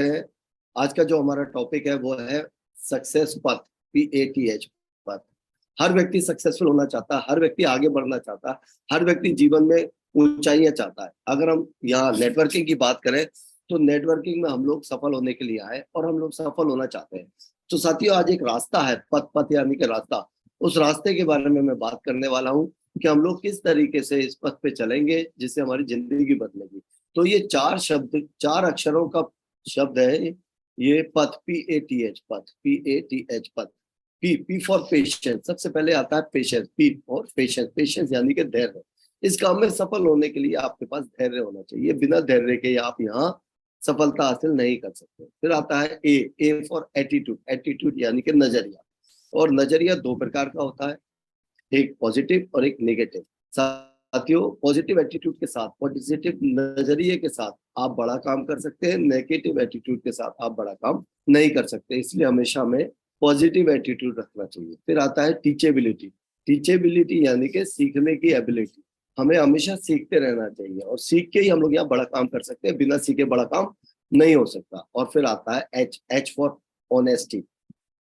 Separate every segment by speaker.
Speaker 1: हैं। आज का जो हमारा टॉपिक है वो है सक्सेस पथ, PATH पथ। हर व्यक्ति सक्सेसफुल होना चाहता है, हर व्यक्ति आगे बढ़ना चाहता है, हर व्यक्ति जीवन में ऊंचाइयां चाहता है। अगर हम यहाँ नेटवर्किंग की बात करें तो नेटवर्किंग में हम लोग सफल होने के लिए आए और हम लोग सफल होना चाहते हैं। तो साथियों, आज एक रास्ता है, पथ पथ यानी कि रास्ता। उस रास्ते के बारे में मैं बात करने वाला हूँ कि हम लोग किस तरीके से इस पथ पे चलेंगे जिससे हमारी जिंदगी बदलेगी। तो ये चार शब्द, चार अक्षरों का शब्द है ये पथ, PATH पथ, PATH पथ। P for patience. सबसे पहले आता है पेशेंस, पी और पेशेंस। पेशेंस यानी कि धैर्य। इस काम में सफल होने के लिए आपके पास धैर्य होना चाहिए। बिना धैर्य के आप यहाँ सफलता हासिल नहीं कर सकते। फिर आता है ए फॉर एटीट्यूड। एटीट्यूड यानी कि नजरिया। और नजरिया दो प्रकार का होता है, एक पॉजिटिव और एक नेगेटिव। साथियों, पॉजिटिव एटीट्यूड के साथ, पॉजिटिव नजरिए के साथ आप बड़ा काम कर सकते हैं। नेगेटिव एटीट्यूड के साथ आप बड़ा काम नहीं कर सकते। इसलिए हमेशा हमें पॉजिटिव एटीट्यूड रखना चाहिए। फिर आता है टीचेबिलिटी। टीचेबिलिटी यानी कि सीखने की एबिलिटी। हमें हमेशा सीखते रहना चाहिए और सीख के ही हम लोग यहाँ बड़ा काम कर सकते हैं। बिना सीखे बड़ा काम नहीं हो सकता। और फिर आता है एच फॉर ऑनेस्टी।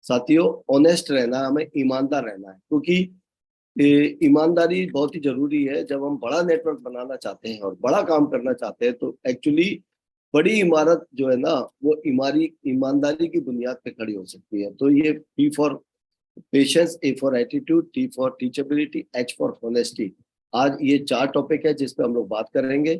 Speaker 1: साथियों, ऑनेस्ट रहना, हमें ईमानदार रहना है, क्योंकि ईमानदारी बहुत ही जरूरी है। जब हम बड़ा नेटवर्क बनाना चाहते हैं और बड़ा काम करना चाहते हैं तो एक्चुअली बड़ी इमारत जो है ना, वो ईमानदारी की बुनियाद पे खड़ी हो सकती है। तो ये P for patience, A for attitude, T for teachability, H for honesty. आज ये चार टॉपिक है जिस पे हम लोग बात करेंगे।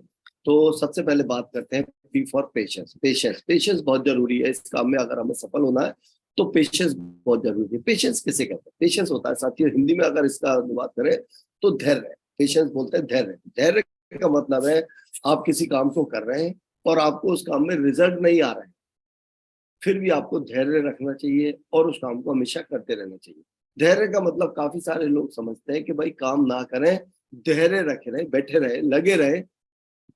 Speaker 1: तो सबसे पहले बात करते हैं P for patience. Patience patience बहुत जरूरी है इस काम में। अगर हमें सफल होना है तो पेशेंस बहुत जरूरी है। पेशेंस किसे कहते हैं? पेशेंस होता है साथियों, हिंदी में अगर इसका अनुवाद करें तो धैर्य। पेशेंस बोलते हैं धैर्य। धैर्य का मतलब है आप किसी काम को कर रहे हैं और आपको उस काम में रिजल्ट नहीं आ रहा है, फिर भी आपको धैर्य रखना चाहिए और उस काम को हमेशा करते रहना चाहिए। धैर्य का मतलब काफी सारे लोग समझते हैं कि भाई काम ना करें, धैर्य रखे रहे, बैठे रहे, लगे रहे,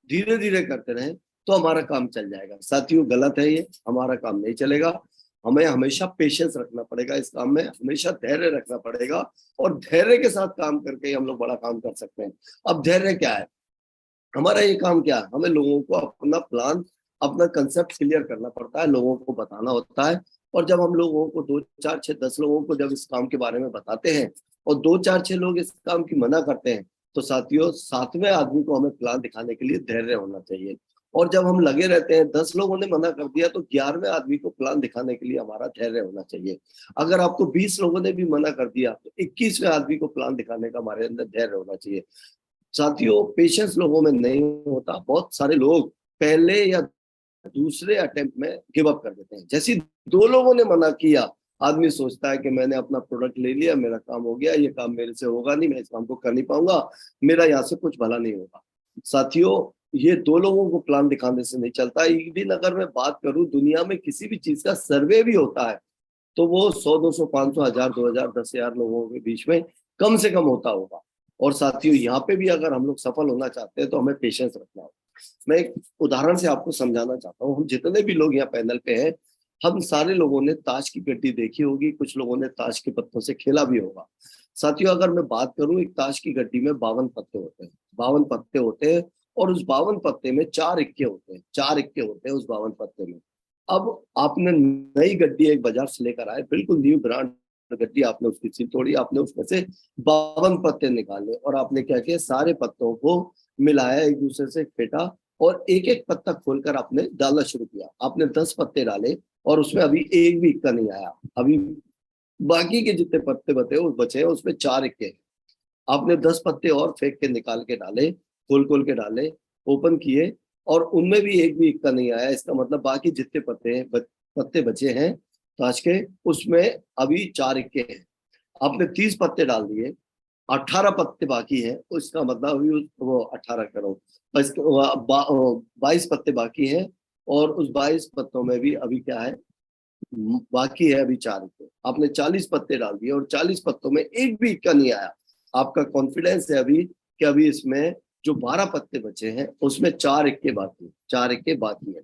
Speaker 1: धीरे धीरे करते रहे तो हमारा काम चल जाएगा। साथियों, गलत है ये। हमारा काम नहीं चलेगा। हमें हमेशा पेशेंस रखना पड़ेगा इस काम में, हमेशा धैर्य रखना पड़ेगा और धैर्य के साथ काम करके ही हम लोग बड़ा काम कर सकते हैं। अब धैर्य क्या है? हमारा ये काम क्या है? हमें लोगों को अपना प्लान, अपना कंसेप्ट क्लियर करना पड़ता है, लोगों को बताना होता है। और जब हम लोगों को 2 4 6 10 लोगों को जब इस काम के बारे में बताते हैं और 2 4 6 लोग इस काम की मना करते हैं तो साथियों, 7वें आदमी को हमें प्लान दिखाने के लिए धैर्य होना चाहिए। और जब हम लगे रहते हैं, 10 लोगों ने मना कर दिया तो 11वें आदमी को प्लान दिखाने के लिए हमारा धैर्य होना चाहिए। अगर आपको 20 लोगों ने भी मना कर दिया तो 21वें आदमी को प्लान दिखाने का हमारे अंदर धैर्य होना चाहिए। साथियों, पेशेंस लोगों में नहीं होता। बहुत सारे लोग पहले या दूसरे अटेम्प्ट में गिव अप कर देते हैं। जैसे 2 लोगों ने मना किया, आदमी सोचता है कि मैंने अपना प्रोडक्ट ले लिया, मेरा काम हो गया, ये काम मेरे से होगा नहीं, मैं इस काम को कर नहीं पाऊंगा, मेरा यहाँ से कुछ भला नहीं होगा। साथियों, ये 2 लोगों को प्लान दिखाने से नहीं चलता। एक दिन अगर मैं बात करूं, दुनिया में किसी भी चीज का सर्वे भी होता है तो वो 100 200 500 1000 2000 10,000 लोगों के बीच में कम से कम होता होगा। और साथियों, यहाँ पे भी अगर हम लोग सफल होना चाहते हैं तो हमें पेशेंस रखना होगा। मैं एक उदाहरण से आपको समझाना चाहता हूँ। हम जितने भी लोग यहाँ पैनल पे हैं, हम सारे लोगों ने ताश की गड्डी देखी होगी, कुछ लोगों ने ताश के पत्तों से खेला भी होगा। साथियों, अगर मैं बात करूं, एक ताश की गड्डी में 52 पत्ते होते हैं। 52 पत्ते होते हैं और उस 52 पत्ते में 4 इक्के होते हैं। 4 इक्के होते हैं उस 52 पत्ते में। अब आपने नई गड्डी एक बाजार से लेकर आए, बिल्कुल न्यू ब्रांड गड्डी, आपने उसकी सील तोड़ी, आपने उसमें से 52 पत्ते निकाले और आपने क्या किया, सारे पत्तों को मिलाया, एक दूसरे से फेंटा और एक एक पत्ता खोलकर आपने डालना शुरू किया। आपने 10 पत्ते डाले और उसमें अभी एक भी इक्का नहीं आया। अभी बाकी के जितने पत्ते बचे हैं उसमें 4 इक्के हैं। आपने 10 पत्ते और फेंक के निकाल के डाले, खोल खोल के डाले, ओपन किए और उनमें भी एक भी इक्का नहीं आया। इसका मतलब बाकी जितने पत्ते बचे हैं ताश के, उसमें अभी 4 इक्के हैं। आपने 30 पत्ते डाल दिए, 18 पत्ते बाकी हैं। उसका मतलब अभी वो 18 करो, 22 पत्ते बाकी हैं और उस 22 पत्तों में भी अभी क्या है, बाकी है अभी 4 इक्के। आपने 40 पत्ते डाल दिए और 40 पत्तों में एक भी इक्का नहीं आया। आपका कॉन्फिडेंस है अभी कि अभी इसमें जो 12 पत्ते बचे हैं उसमें 4 इक्के बाकी, 4 इक्के बाकी है।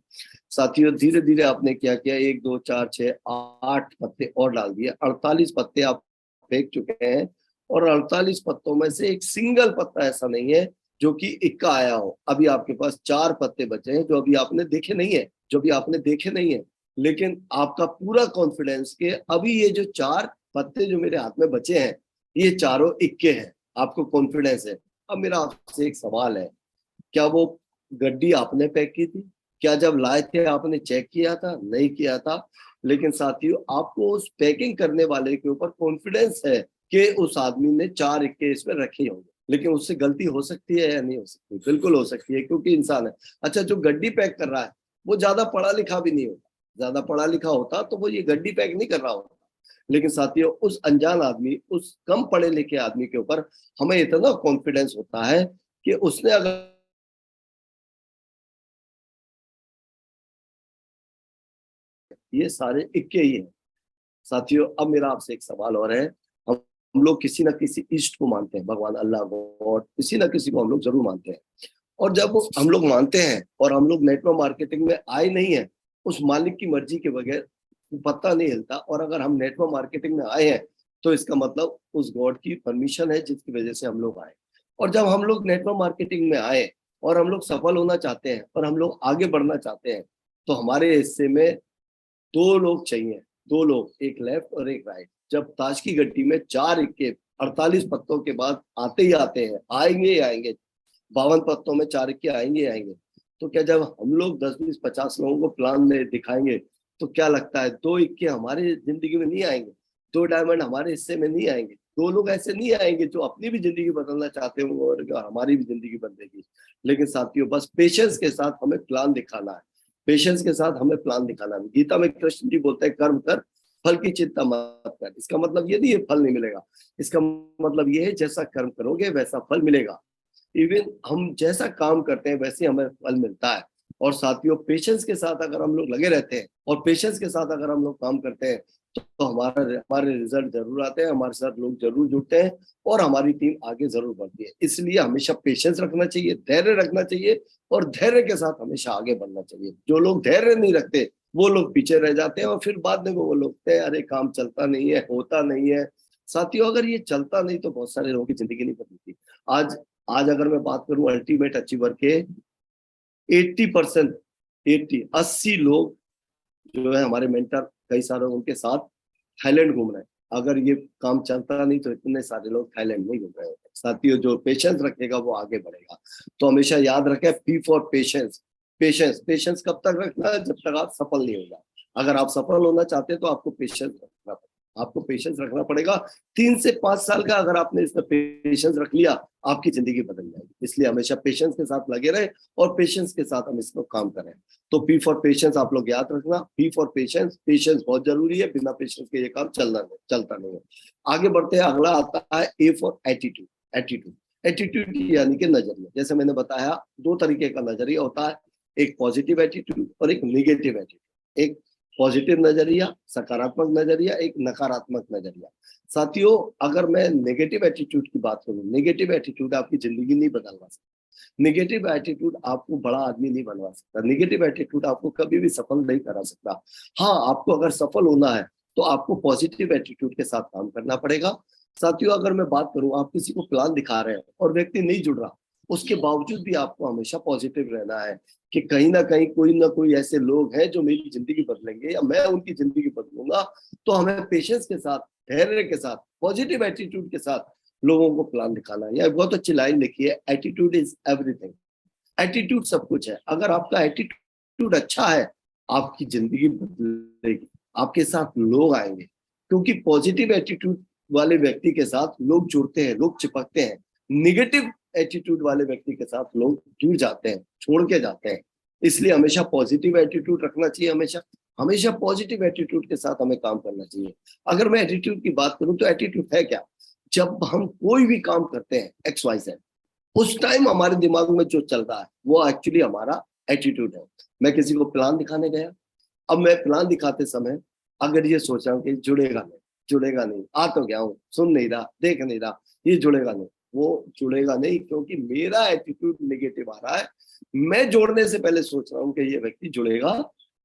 Speaker 1: साथियों, धीरे धीरे आपने क्या किया, 1 2 4 6 8 पत्ते और डाल दिए, 48 पत्ते आप फेंक चुके हैं। और 48 पत्तों में से एक सिंगल पत्ता ऐसा नहीं है जो कि इक्का आया हो। अभी आपके पास 4 पत्ते बचे हैं जो अभी आपने देखे नहीं है, जो भी आपने देखे नहीं है। लेकिन आपका पूरा कॉन्फिडेंस के अभी ये जो 4 पत्ते जो मेरे हाथ में बचे हैं, ये चारों इक्के हैं, आपको कॉन्फिडेंस है। अब मेरा आपसे एक सवाल है, क्या वो गड्डी आपने पैक की थी? क्या जब लाए थे आपने चेक किया था? नहीं किया था। लेकिन साथियों, आपको उस पैकिंग करने वाले के ऊपर कॉन्फिडेंस है कि उस आदमी ने 4 इक्के इसमें रखे होंगे। लेकिन उससे गलती हो सकती है या नहीं हो सकती? बिल्कुल हो सकती है, क्योंकि इंसान है। अच्छा, जो गड्डी पैक कर रहा है वो ज्यादा पढ़ा लिखा भी नहीं होता। ज्यादा पढ़ा लिखा होता तो वो ये गड्डी पैक नहीं कर रहा होता। लेकिन साथियों, उस अनजान आदमी, उस कम पढ़े लिखे आदमी के ऊपर हमें इतना कॉन्फिडेंस होता है कि उसने अगर ये सारे इक्के ही हैं। साथियों, अब मेरा आपसे एक सवाल और है। हम लोग किसी ना किसी इष्ट को मानते हैं, भगवान, अल्लाह, गॉड, किसी ना किसी को हम लोग जरूर मानते हैं। और जब हम लोग मानते हैं और हम लोग नेटवर्क मार्केटिंग में आए नहीं है, उस मालिक की मर्जी के बगैर पत्ता नहीं हिलता। और अगर हम नेटवर्क मार्केटिंग में आए हैं तो इसका मतलब उस गॉड की परमिशन है जिसकी वजह से हम लोग आए। और जब हम लोग नेटवर्क मार्केटिंग में आए और हम लोग सफल होना चाहते हैं और हम लोग आगे बढ़ना चाहते हैं, तो हमारे हिस्से में 2 लोग चाहिए। 2 लोग, एक लेफ्ट और एक राइट। जब ताश की गड्डी में 4 इक्के 48 पत्तों के बाद आते ही आते हैं, आएंगे ही आएंगे, 52 पत्तों में 4 इक्के आएंगे ही आएंगे। तो क्या जब हम लोग 10, 20, 50 लोगों को प्लान में दिखाएंगे, तो क्या लगता है 2 इक्के हमारी जिंदगी में नहीं आएंगे? 2 डायमंड हमारे हिस्से में नहीं आएंगे? 2 लोग ऐसे नहीं आएंगे जो अपनी भी जिंदगी बदलना चाहते होंगे और हमारी भी जिंदगी बदलेगी? लेकिन साथियों, बस पेशेंस के साथ हमें प्लान दिखाना है। पेशेंस के साथ हमें प्लान दिखाना है। गीता में कृष्ण जी बोलते हैं, कर्म कर, फल की चिंता मत कर। इसका मतलब ये नहीं है फल नहीं मिलेगा। इसका मतलब ये है जैसा कर्म करोगे वैसा फल मिलेगा। इवन हम जैसा काम करते हैं वैसे हमें फल मिलता है। और साथियों, पेशेंस के साथ अगर हम लोग लगे रहते हैं और पेशेंस के साथ अगर हम लोग काम करते हैं, तो हमारे रिजल्ट जरूर आते हैं, हमारे साथ लोग जरूर जुड़ते हैं और हमारी टीम आगे जरूर बढ़ती है। इसलिए हमेशा पेशेंस रखना चाहिए, धैर्य रखना चाहिए और धैर्य के साथ हमेशा आगे बढ़ना चाहिए। जो लोग धैर्य नहीं रखते वो लोग पीछे रह जाते हैं और फिर बाद में वो लोग कहते हैं, अरे काम चलता नहीं है, होता नहीं है। साथियों, अगर ये चलता नहीं तो बहुत सारे लोगों की जिंदगी नहीं बदलती। आज आज अगर मैं बात करूं अल्टीमेट अचीवर के, 80%, 80 लोग जो है हमारे मेंटर, कई सारे उनके साथ थाईलैंड घूम रहे हैं। अगर ये काम चलता नहीं तो इतने सारे लोग थाईलैंड नहीं घूम रहे होते। साथियों, जो पेशेंस रखेगा वो आगे बढ़ेगा। तो हमेशा याद रखें, P for patience. Patience, patience कब तक रखना है? जब तक आप सफल नहीं होगा। अगर आप सफल होना चाहते हैं तो आपको पेशेंस रखना पड़ेगा। आपको पेशेंस रखना पड़ेगा। 3 से 5 साल का अगर आपने इसमें पेशेंस रख लिया, आपकी जिंदगी बदल जाएगी। इसलिए हमेशा पेशेंस के साथ लगे रहे और पेशेंस के साथ हम इसको काम करें। तो पी फॉर पेशेंस आप लोग याद रखना। पी फॉर पेशेंस, पेशेंस बहुत जरूरी है। बिना पेशेंस के ये काम चलता नहीं है। आगे बढ़ते हैं, अगला आता है A for attitude. Attitude, attitude यानी कि नजरिया। जैसे मैंने बताया, 2 तरीके का नजरिया होता है, एक पॉजिटिव एटीट्यूड और एक निगेटिव एटीट्यूड। एक पॉजिटिव नजरिया, सकारात्मक नजरिया, एक नकारात्मक नजरिया। साथियों, अगर मैं नेगेटिव एटीट्यूड की बात करूं, नेगेटिव एटीट्यूड आपकी जिंदगी नहीं बदलवा सकता। निगेटिव एटीट्यूड आपको बड़ा आदमी नहीं बनवा सकता। निगेटिव एटीट्यूड आपको कभी भी सफल नहीं करा सकता। हाँ, आपको अगर सफल होना है तो आपको पॉजिटिव एटीट्यूड के साथ काम करना पड़ेगा। साथियों, अगर मैं बात करूं, आप किसी को प्लान दिखा रहे हैं और व्यक्ति नहीं जुड़ रहा, उसके बावजूद भी आपको हमेशा पॉजिटिव रहना है कि कहीं ना कोई ऐसे लोग हैं जो मेरी जिंदगी बदलेंगे या मैं उनकी जिंदगी बदलूंगा। तो हमें पेशेंस के साथ, धैर्य के साथ, पॉजिटिव एटीट्यूड के साथ लोगों को प्लान दिखाना है। यह बहुत अच्छी लाइन लिखी है, एटीट्यूड इज एवरीथिंग। एटीट्यूड सब कुछ है। अगर आपका एटीट्यूड अच्छा है, आपकी जिंदगी बदलेगी, आपके साथ लोग आएंगे। क्योंकि पॉजिटिव एटीट्यूड वाले व्यक्ति के साथ लोग जुड़ते हैं, लोग चिपकते हैं। निगेटिव एटीट्यूड वाले व्यक्ति के साथ लोग दूर जाते हैं, छोड़ के जाते हैं। इसलिए हमेशा पॉजिटिव एटीट्यूड रखना चाहिए। हमेशा हमेशा पॉजिटिव एटीट्यूड के साथ हमें काम करना चाहिए। अगर मैं एटीट्यूड की बात करूं तो एटीट्यूड है क्या? जब हम कोई भी काम करते हैं एक्स वाई जेड, उस टाइम हमारे दिमाग में जो चल रहा है वो एक्चुअली हमारा एटीट्यूड है। मैं किसी को प्लान दिखाने गया, अब मैं प्लान दिखाते समय अगर ये सोच रहा हूँ कि जुड़ेगा नहीं, जुड़ेगा नहीं, आ तो गया हूँ, सुन नहीं रहा, देख नहीं रहा, ये जुड़ेगा नहीं, वो जुड़ेगा नहीं, क्योंकि मेरा एटीट्यूड नेगेटिव आ रहा है। मैं जोड़ने से पहले सोच रहा हूँ कि ये व्यक्ति जुड़ेगा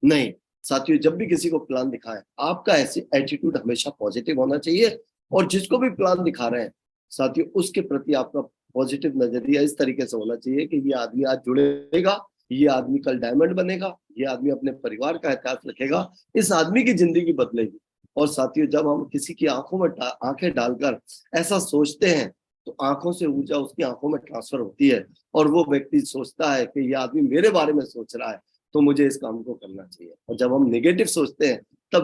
Speaker 1: नहीं। साथियों, जब भी किसी को प्लान दिखाएं, आपका ऐसे एटीट्यूड हमेशा पॉजिटिव होना चाहिए। और जिसको भी प्लान दिखा रहे हैं साथियों, उसके प्रति आपका पॉजिटिव नजरिया इस तरीके से होना चाहिए कि ये आदमी आज जुड़ेगा, ये आदमी कल डायमंड बनेगा, ये आदमी अपने परिवार का इतिहास लिखेगा, इस आदमी की जिंदगी बदलेगी। और साथियों, जब हम किसी की आंखों में आंखें डालकर ऐसा सोचते हैं तो आंखों से ऊर्जा उसकी आंखों में ट्रांसफर होती है और वो व्यक्ति सोचता है कि ये आदमी मेरे बारे में सोच रहा है तो मुझे इस काम को करना चाहिए। और जब हम नेगेटिव सोचते हैं तब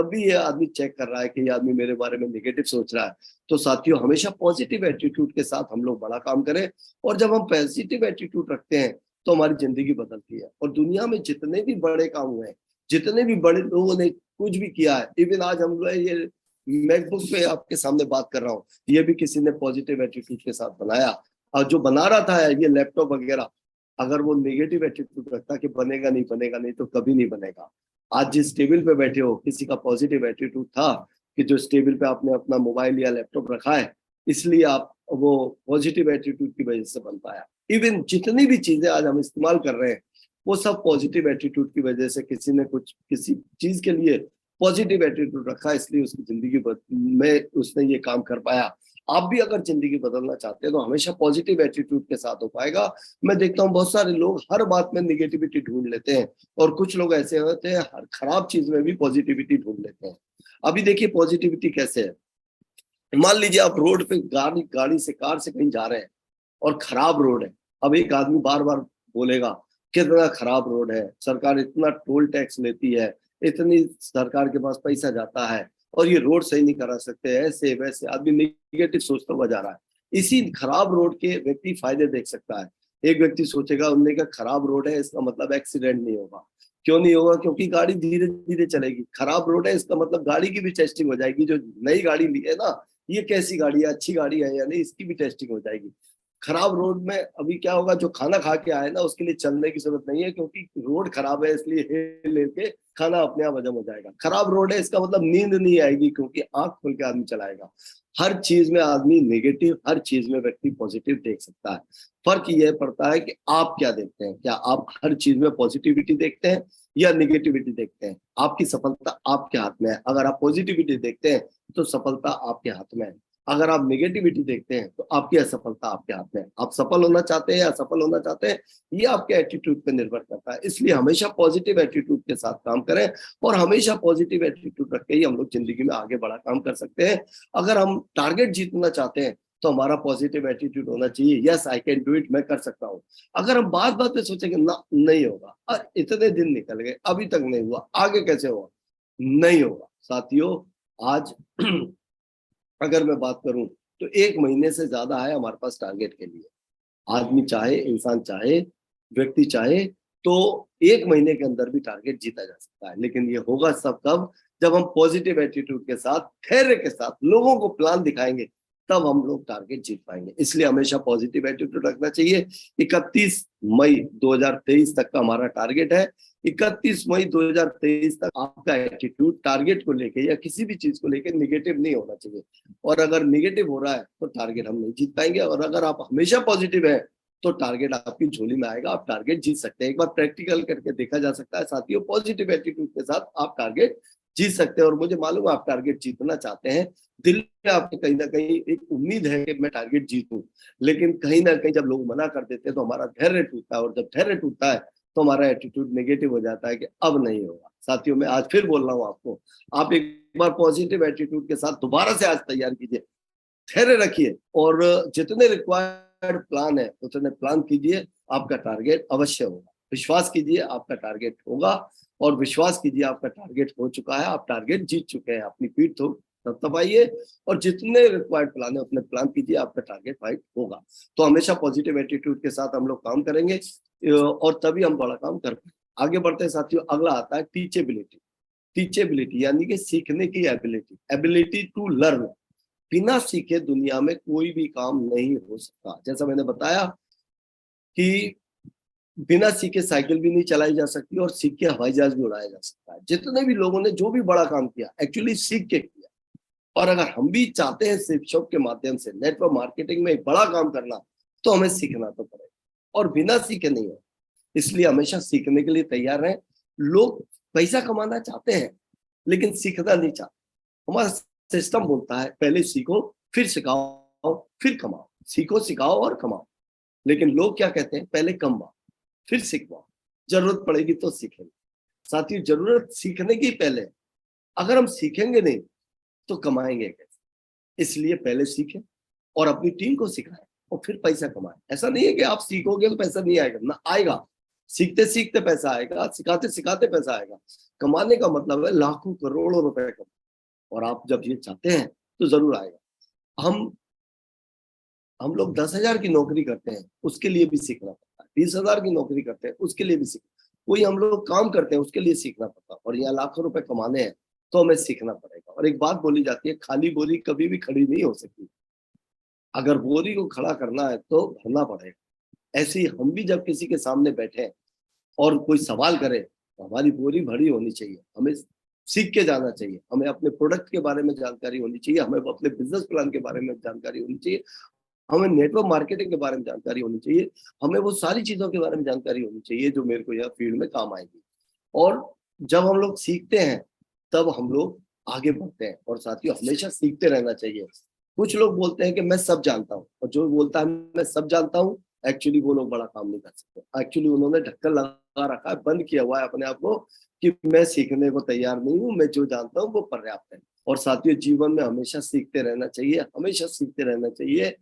Speaker 1: भी ये आदमी चेक कर रहा है कि ये आदमी मेरे बारे में नेगेटिव सोच रहा है। तो साथियों, हमेशा पॉजिटिव एटीट्यूड के साथ हम लोग बड़ा काम करें। और जब हम पॉजिटिव एटीट्यूड रखते हैं तो हमारी जिंदगी बदलती है। और दुनिया में जितने भी बड़े काम हुए हैं, जितने भी बड़े लोगों ने कुछ भी किया है, इवन आज हम लोग ये मैकबुक पे आपके सामने बात कर रहा हूँ, ये भी किसी ने पॉजिटिव एटीट्यूड के साथ बनाया। और जो बना रहा था ये लैपटॉप वगैरह, अगर वो नेगेटिव एटीट्यूड रखता कि बनेगा नहीं बनेगा नहीं, तो कभी नहीं बनेगा। आज जिस टेबल पे बैठे हो, किसी का पॉजिटिव एटीट्यूड था कि जो टेबल पे आपने अपना मोबाइल या लैपटॉप रखा है, इसलिए आप वो पॉजिटिव एटीट्यूड की वजह से बन पाया। इवन जितनी भी चीजें आज हम इस्तेमाल कर रहे हैं, वो सब पॉजिटिव एटीट्यूड की वजह से, किसी ने कुछ किसी चीज के लिए पॉजिटिव एटीट्यूड रखा, इसलिए उसकी जिंदगी में उसने ये काम कर पाया। आप भी अगर जिंदगी बदलना चाहते हैं तो हमेशा पॉजिटिव एटीट्यूड के साथ हो पाएगा। मैं देखता हूँ बहुत सारे लोग हर बात में निगेटिविटी ढूंढ लेते हैं, और कुछ लोग ऐसे होते हैं हर खराब चीज में भी पॉजिटिविटी ढूंढ लेते हैं। अभी देखिए पॉजिटिविटी कैसे है। मान लीजिए आप रोड पे गाड़ी से, कार से कहीं जा रहे हैं और खराब रोड है। अब एक आदमी बार बार बोलेगा कितना खराब रोड है, सरकार इतना टोल टैक्स लेती है, इतनी सरकार के पास पैसा जाता है और ये रोड सही नहीं करा सकते, ऐसे वैसे आदमी निगेटिव सोचता हुआ जा रहा है। इसी खराब रोड के व्यक्ति फायदे देख सकता है। एक व्यक्ति सोचेगा उनने का खराब रोड है इसका मतलब एक्सीडेंट नहीं होगा। क्यों नहीं होगा? क्योंकि गाड़ी धीरे धीरे चलेगी। खराब रोड है इसका मतलब गाड़ी की भी टेस्टिंग हो जाएगी, जो नई गाड़ी ली है ना, ये कैसी गाड़ी है, अच्छी गाड़ी है या नहीं, इसकी भी टेस्टिंग हो जाएगी। खराब रोड में अभी क्या होगा, जो खाना खा के आए ना उसके लिए चलने की जरूरत नहीं है, क्योंकि रोड खराब है इसलिए हिल लेके खाना अपने आप हजम हो जाएगा। खराब रोड है इसका मतलब नींद नहीं आएगी, क्योंकि आंख खोल के आदमी चलाएगा। हर चीज में आदमी नेगेटिव, हर चीज में व्यक्ति पॉजिटिव देख सकता है। फर्क यह पड़ता है कि आप क्या देखते हैं। क्या आप हर चीज में पॉजिटिविटी देखते हैं या निगेटिविटी देखते हैं? आपकी सफलता आपके हाथ में है। अगर आप पॉजिटिविटी देखते हैं तो सफलता आपके हाथ में है। अगर आप नेगेटिविटी देखते हैं तो आपकी असफलता आपके हाथ में है। आप सफल होना चाहते हैं या असफल होना चाहते हैं, ये आपके एटीट्यूड पे निर्भर करता है। इसलिए हमेशा पॉजिटिव एटीट्यूड के साथ काम करें, और हमेशा पॉजिटिव एटीट्यूड रख के ही हम लोग जिंदगी में आगे बड़ा काम कर सकते हैं। अगर हम टारगेट जीतना चाहते हैं तो हमारा पॉजिटिव एटीट्यूड होना चाहिए, yes I can do it, मैं कर सकता हूँ। अगर हम बात बात पे सोचेंगे ना नहीं होगा, और इतने दिन निकल गए अभी तक नहीं हुआ, आगे कैसे होगा, नहीं होगा। साथियों, आज अगर मैं बात करूं तो 1 महीने से ज्यादा है हमारे पास टारगेट के लिए। आदमी चाहे, इंसान चाहे, व्यक्ति चाहे तो 1 महीने के अंदर भी टारगेट जीता जा सकता है। लेकिन ये होगा सब कब? जब हम पॉजिटिव एटीट्यूड के साथ, धैर्य के साथ लोगों को प्लान दिखाएंगे, तब हम लोग टारगेट जीत पाएंगे। इसलिए हमेशा पॉजिटिव एटीट्यूड रखना चाहिए। 31 मई 2023 तक का हमारा टारगेट है। 31 मई 2023 तक आपका एटीट्यूड टारगेट को लेके या किसी भी चीज को लेके निगेटिव नहीं होना चाहिए। और अगर निगेटिव हो रहा है तो टारगेट हम नहीं जीत पाएंगे। और अगर आप हमेशा पॉजिटिव है तो टारगेट आपकी झोली में आएगा, आप टारगेट जीत सकते हैं। एक बार प्रैक्टिकल करके देखा जा सकता है साथियों, पॉजिटिव एटीट्यूड के साथ आप टारगेट जीत सकते हैं। और मुझे मालूम है आप टारगेट जीतना चाहते हैं, दिल में आपके कहीं ना कहीं एक उम्मीद है कि मैं टारगेट जीतूं। लेकिन कहीं ना कहीं जब लोग मना कर देते हैं तो हमारा धैर्य टूटता है, और जब धैर्य टूटता है तो हमारा एटीट्यूड नेगेटिव हो जाता है कि अब नहीं होगा। साथियों, मैं आज फिर बोल रहा हूँ आपको, आप एक बार पॉजिटिव एटीट्यूड के साथ दोबारा से आज तैयार कीजिए, धैर्य रखिए, और जितने रिक्वायर्ड प्लान है उतने प्लान कीजिए, आपका टारगेट अवश्य होगा। विश्वास कीजिए आपका टारगेट होगा, और विश्वास कीजिए आपका टारगेट हो चुका है, आप टारगेट जीत चुके हैं। अपनी पीठ थपथपाइए और जितने रिक्वायर्ड प्लान है उतने प्लान कीजिए, आपका टारगेट फाइट होगा। तो हमेशा पॉजिटिव एटीट्यूड के साथ हम लोग काम करेंगे, और तभी हम बड़ा काम कर पाएंगे। आगे बढ़ते हैं साथियों, अगला आता है टीचेबिलिटी। टीचेबिलिटी यानी कि सीखने की एबिलिटी, एबिलिटी टू लर्न। बिना सीखे दुनिया में कोई भी काम नहीं हो सकता। जैसा मैंने बताया कि बिना सीखे साइकिल भी नहीं चलाई जा सकती, और सीख के हवाई जहाज भी उड़ाया जा सकता है। जितने भी लोगों ने जो भी बड़ा काम किया एक्चुअली सीख के किया। और अगर हम भी चाहते हैं शिक्षक के माध्यम से नेटवर्क मार्केटिंग में एक बड़ा काम करना, तो हमें सीखना तो पड़ेगा, और बिना सीखे नहीं हो। इसलिए हमेशा सीखने के लिए तैयार रहें। लोग पैसा कमाना चाहते हैं लेकिन सीखना नहीं चाहते। हमारा सिस्टम बोलता है पहले सीखो फिर सिखाओ फिर कमाओ, सीखो सिखाओ और कमाओ। लेकिन लोग क्या कहते हैं, पहले कमाओ फिर सीखवाओ। जरूरत पड़ेगी तो सीखेंगे। साथियों, जरूरत सीखने की पहले, अगर हम सीखेंगे नहीं तो कमाएंगे कैसे? इसलिए पहले सीखें और अपनी टीम को सिखाएं और फिर पैसा कमाएं। ऐसा नहीं है कि आप सीखोगे तो पैसा नहीं आएगा, ना आएगा। सीखते सीखते पैसा आएगा, सिखाते सिखाते पैसा आएगा। कमाने का मतलब है लाखों करोड़ों रुपए कमाना, और आप जब ये चाहते हैं तो जरूर आएगा। हम लोग 10,000 की नौकरी करते हैं, उसके लिए भी सीखना पड़ता है। 20,000 की नौकरी करते हैं, उसके लिए भी कोई हम लोग काम करते हैं, उसके लिए सीखना पड़ता है। और यहाँ लाखों रुपए कमाने हैं तो हमें सीखना पड़ेगा। और एक बात बोली जाती है, खाली बोरी कभी भी खड़ी नहीं हो सकती। अगर बोरी को खड़ा करना है तो भरना पड़ेगा। ऐसे ही हम भी जब किसी के सामने बैठे और कोई सवाल करे तो हमारी बोरी भरी होनी चाहिए। हमें सीख के जाना चाहिए, हमें अपने प्रोडक्ट के बारे में जानकारी होनी चाहिए, हमें अपने बिजनेस प्लान के बारे में जानकारी होनी चाहिए, हमें नेटवर्क मार्केटिंग के बारे में जानकारी होनी चाहिए, हमें वो सारी चीजों के बारे में जानकारी होनी चाहिए जो मेरे को यह फील्ड में काम आएगी। और जब हम लोग सीखते हैं तब हम लोग आगे बढ़ते हैं। और साथियों, हमेशा सीखते रहना चाहिए। कुछ लोग बोलते हैं कि मैं सब जानता हूँ, और जो बोलता है मैं सब जानता हूँ, एक्चुअली वो लोग बड़ा काम नहीं कर सकते। एक्चुअली उन्होंने ढक्कन लगा रखा है, बंद किया हुआ है अपने आप को कि मैं सीखने को तैयार नहीं हूँ, मैं जो जानता हूँ वो पर्याप्त है। और साथियों, जीवन में हमेशा सीखते रहना चाहिए, हमेशा सीखते रहना चाहिए।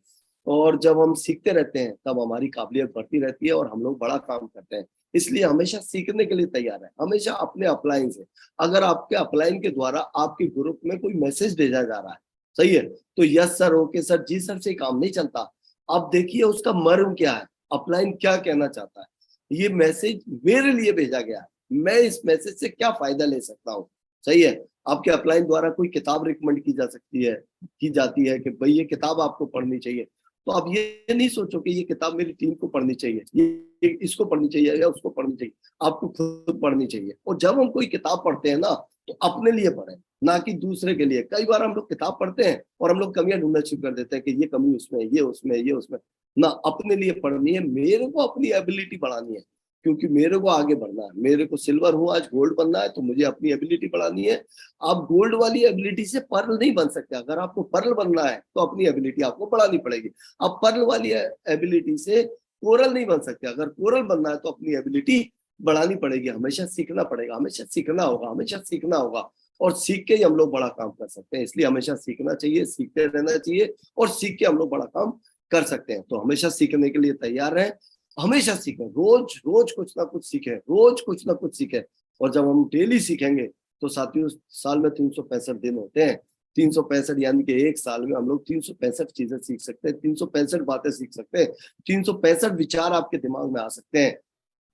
Speaker 1: और जब हम सीखते रहते हैं तब हमारी काबिलियत बढ़ती रहती है और हम लोग बड़ा काम करते हैं। इसलिए हमेशा सीखने के लिए तैयार है, हमेशा अपने अपलाइन से। अगर आपके अपलाइन के द्वारा आपके ग्रुप में कोई मैसेज भेजा जा रहा है, सही है, तो यस सर, ओके सर, जी सर से काम नहीं चलता। आप देखिए उसका मर्म क्या है, अपलाइन क्या कहना चाहता है। ये मैसेज मेरे लिए भेजा गया है, मैं इस मैसेज से क्या फायदा ले सकता हूँ। सही है, आपके अपलाइन द्वारा कोई किताब रिकमेंड की जा सकती है, की जाती है कि भाई ये किताब आपको पढ़नी चाहिए। तो आप ये नहीं सोचो कि ये किताब मेरी टीम को पढ़नी चाहिए, ये इसको पढ़नी चाहिए या उसको पढ़नी चाहिए, आपको खुद पढ़नी चाहिए। और जब हम कोई किताब पढ़ते हैं ना, तो अपने लिए पढ़ें, ना कि दूसरे के लिए। कई बार हम लोग किताब पढ़ते हैं और हम लोग कमियां ढूंढना शुरू कर देते हैं कि ये कमी उसमें, ये उसमें, ये उसमें। ना, अपने लिए पढ़नी है, मेरे को अपनी एबिलिटी बढ़ानी है, क्योंकि मेरे को आगे बढ़ना है। मेरे को सिल्वर हूँ, आज गोल्ड बनना है, तो मुझे अपनी एबिलिटी बढ़ानी है। आप गोल्ड वाली एबिलिटी से पर्ल नहीं बन सकते। अगर आपको पर्ल बनना है तो अपनी एबिलिटी आपको बढ़ानी पड़ेगी। आप पर्ल वाली एबिलिटी से कोरल नहीं बन सकते। अगर कोरल बनना है तो अपनी एबिलिटी बढ़ानी पड़ेगी। हमेशा सीखना पड़ेगा, हमेशा सीखना होगा, हमेशा सीखना होगा। और सीख के ही हम लोग बड़ा काम कर सकते हैं। इसलिए हमेशा सीखना चाहिए, सीखते रहना चाहिए, और सीख के हम लोग बड़ा काम कर सकते हैं। तो हमेशा सीखने के लिए तैयार रहें, हमेशा सीखें, रोज रोज कुछ ना कुछ सीखें, रोज कुछ ना कुछ सीखें। और जब हम डेली सीखेंगे तो साथियों, साल में 365 दिन होते हैं। 365 यानी कि एक साल में हम लोग 365 चीजें सीख सकते हैं, 365 बातें सीख सकते हैं, 365 विचार आपके दिमाग में आ सकते हैं।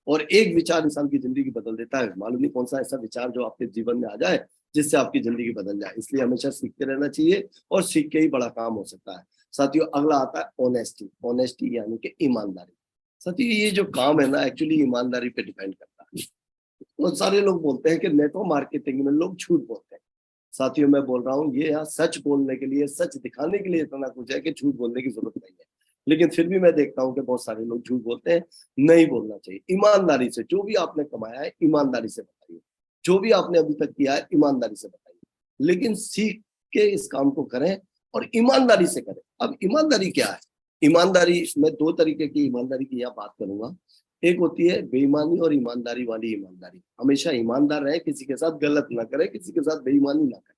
Speaker 1: और एक विचार इंसान की जिंदगी बदल देता है। मालूम नहीं कौन सा ऐसा विचार जो आपके जीवन में आ जाए जिससे आपकी जिंदगी बदल जाए। इसलिए हमेशा सीखते रहना चाहिए, और सीख के ही बड़ा काम हो सकता है। साथियों, अगला आता है ऑनेस्टी। ऑनेस्टी यानी कि ईमानदारी। साथियों, ये जो काम है ना, एक्चुअली ईमानदारी पे डिपेंड करता है। बहुत सारे लोग बोलते हैं कि नेटवर्क मार्केटिंग में लोग झूठ बोलते हैं। साथियों, मैं बोल रहा हूँ, ये यहाँ सच बोलने के लिए, सच दिखाने के लिए इतना कुछ है कि झूठ बोलने की जरूरत नहीं है। लेकिन फिर भी मैं देखता हूँ कि बहुत सारे लोग झूठ बोलते हैं। नहीं बोलना चाहिए। ईमानदारी से जो भी आपने कमाया है, ईमानदारी से बताइए। जो भी आपने अभी तक किया है, ईमानदारी से बताइए। लेकिन सीख के इस काम को करें और ईमानदारी से करें। अब ईमानदारी क्या है? ईमानदारी, मैं दो तरीके की ईमानदारी की यहाँ बात करूंगा। एक होती है बेईमानी और ईमानदारी वाली ईमानदारी। हमेशा ईमानदार रहे, किसी के साथ गलत ना करे, किसी के साथ बेईमानी ना करे।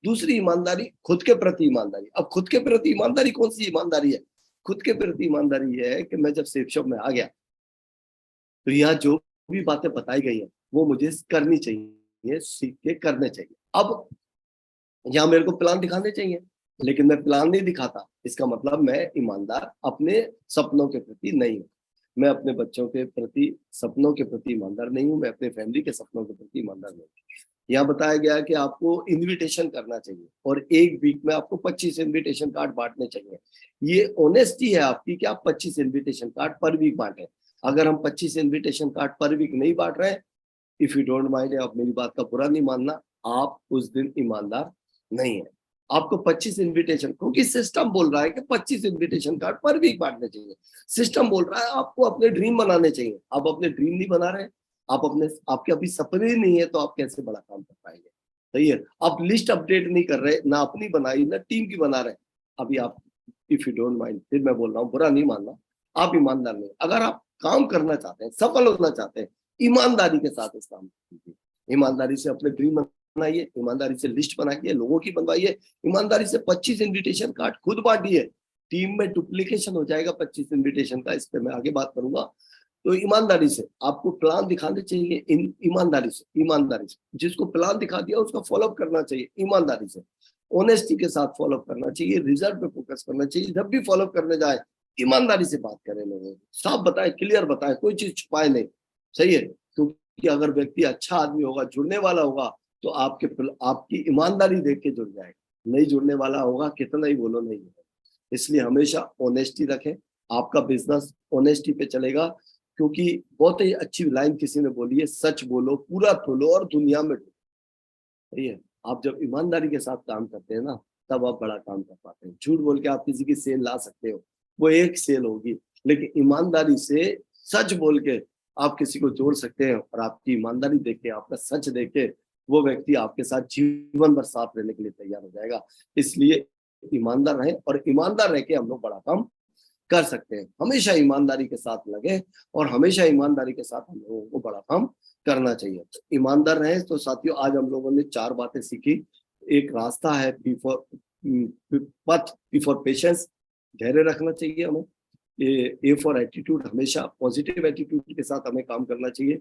Speaker 1: दूसरी ईमानदारी, खुद के प्रति ईमानदारी। अब खुद के प्रति ईमानदारी कौन सी ईमानदारी है? खुद के प्रति ईमानदारी ये है कि मैं जब सेफ शॉप में आ गया तो यहाँ जो भी बातें बताई गई हैं वो मुझे करनी चाहिए, सीख के करने चाहिए। अब यहाँ मेरे को प्लान दिखाने चाहिए, लेकिन मैं प्लान नहीं दिखाता, इसका मतलब मैं ईमानदार अपने सपनों के प्रति नहीं हूँ। मैं अपने बच्चों के प्रति, सपनों के प्रति ईमानदार नहीं हूँ। मैं अपने फैमिली के सपनों के प्रति ईमानदार नहीं हूँ। यहाँ बताया गया है कि आपको इनविटेशन करना चाहिए और एक वीक में आपको 25 इनविटेशन कार्ड बांटने चाहिए। ये ऑनेस्टी है आपकी कि आप 25 इनविटेशन कार्ड पर वीक बांटें। अगर हम 25 इनविटेशन कार्ड पर वीक नहीं बांट रहे हैं, इफ यू डोंट माइंड, आप मेरी बात का बुरा नहीं मानना, आप उस दिन ईमानदार नहीं है। आपको 25 इनविटेशन, क्योंकि सिस्टम बोल रहा है कि 25 इनविटेशन कार्ड पर वीक बांटने चाहिए। सिस्टम बोल रहा है आपको अपने ड्रीम बनाने चाहिए। आप अपने ड्रीम नहीं बना रहे, आप अपने, आपके अभी सपने ही नहीं है, तो आप कैसे बड़ा काम कर पाएंगे? सही है, आप लिस्ट अपडेट नहीं कर रहे, ना अपनी बनाई ना टीम की बना रहे अभी आप। इफ यू डोंट माइंड, फिर मैं बोल रहा हूँ, बुरा नहीं मानना, आप ईमानदार नहीं। अगर आप काम करना चाहते हैं, सफल होना चाहते हैं, ईमानदारी के साथ इस काम को कीजिए। ईमानदारी से अपने ड्रीम बनाइए, ईमानदारी से लिस्ट बनाइए, लोगों की बनवाइए, ईमानदारी से 25 इन्विटेशन कार्ड खुद बांटिए। टीम में डुप्लीकेशन हो जाएगा 25 इन्विटेशन का, इस पे मैं आगे बात करूंगा। तो ईमानदारी से आपको प्लान दिखाने चाहिए, ईमानदारी से जिसको प्लान दिखा दिया उसका फॉलोअप करना चाहिए ईमानदारी से, ऑनेस्टी के साथ फॉलोअप करना चाहिए, रिजल्ट पे फोकस करना चाहिए। जब भी फॉलोअप करने जाए ईमानदारी से बात करें, लोगों को साफ बताएं, क्लियर बताएं, कोई चीज छुपाए नहीं। सही है, क्योंकि अगर व्यक्ति अच्छा आदमी होगा, जुड़ने वाला होगा, तो आपकी ईमानदारी देख के जुड़ जाएगा। नहीं जुड़ने वाला होगा, कितना ही बोलो नहीं होगा। इसलिए हमेशा ऑनेस्टी रखें, आपका बिजनेस ऑनेस्टी पे चलेगा। क्योंकि बहुत ही अच्छी लाइन किसी ने बोली है, सच बोलो, पूरा खोलो और दुनिया में डूबो। सही है, आप जब ईमानदारी के साथ काम करते हैं ना, तब आप बड़ा काम कर पाते हैं। झूठ बोल के आप किसी की सेल ला सकते हो, वो एक सेल होगी, लेकिन ईमानदारी से सच बोल के आप किसी को जोड़ सकते हैं। और आपकी ईमानदारी देख के, आपका सच देख के, वो व्यक्ति आपके साथ जीवन भर साथ रहने के लिए तैयार हो जाएगा। इसलिए ईमानदार रहें, और ईमानदार रह के हम लोग बड़ा काम कर सकते हैं। हमेशा ईमानदारी के साथ लगे, और हमेशा ईमानदारी के साथ हम लोगों को बड़ा काम करना चाहिए। तो ईमानदार रहें। तो साथियों, आज हम लोगों ने 4 बातें सीखी। एक रास्ता है पथ, पी फॉर पेशेंस, धैर्य रखना चाहिए हमें। ए फॉर एटीट्यूड, हमेशा पॉजिटिव एटीट्यूड के साथ हमें काम करना चाहिए।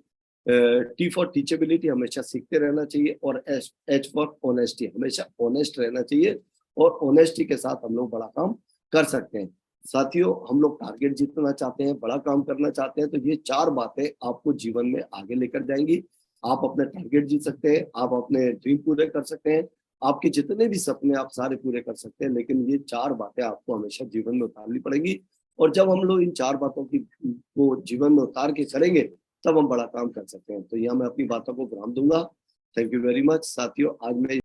Speaker 1: टी फॉर टीचेबिलिटी, हमेशा सीखते रहना चाहिए। और एच फॉर ऑनेस्टी, हमेशा ऑनेस्ट रहना चाहिए, और ऑनेस्टी के साथ हम लोग बड़ा काम कर सकते हैं। साथियों, हम लोग टारगेट जीतना चाहते हैं, बड़ा काम करना चाहते हैं, तो ये 4 बातें आपको जीवन में आगे लेकर जाएंगी। आप अपने टारगेट जीत सकते हैं, आप अपने ड्रीम पूरे कर सकते हैं, आपके जितने भी सपने आप सारे पूरे कर सकते हैं। लेकिन ये 4 बातें आपको हमेशा जीवन में उतारनी पड़ेगी। और जब हम लोग इन 4 बातों की को जीवन में उतार के करेंगे, तब हम बड़ा काम कर सकते हैं। तो यहाँ मैं अपनी बातों को विराम दूंगा। थैंक यू वेरी मच साथियों। आज मैं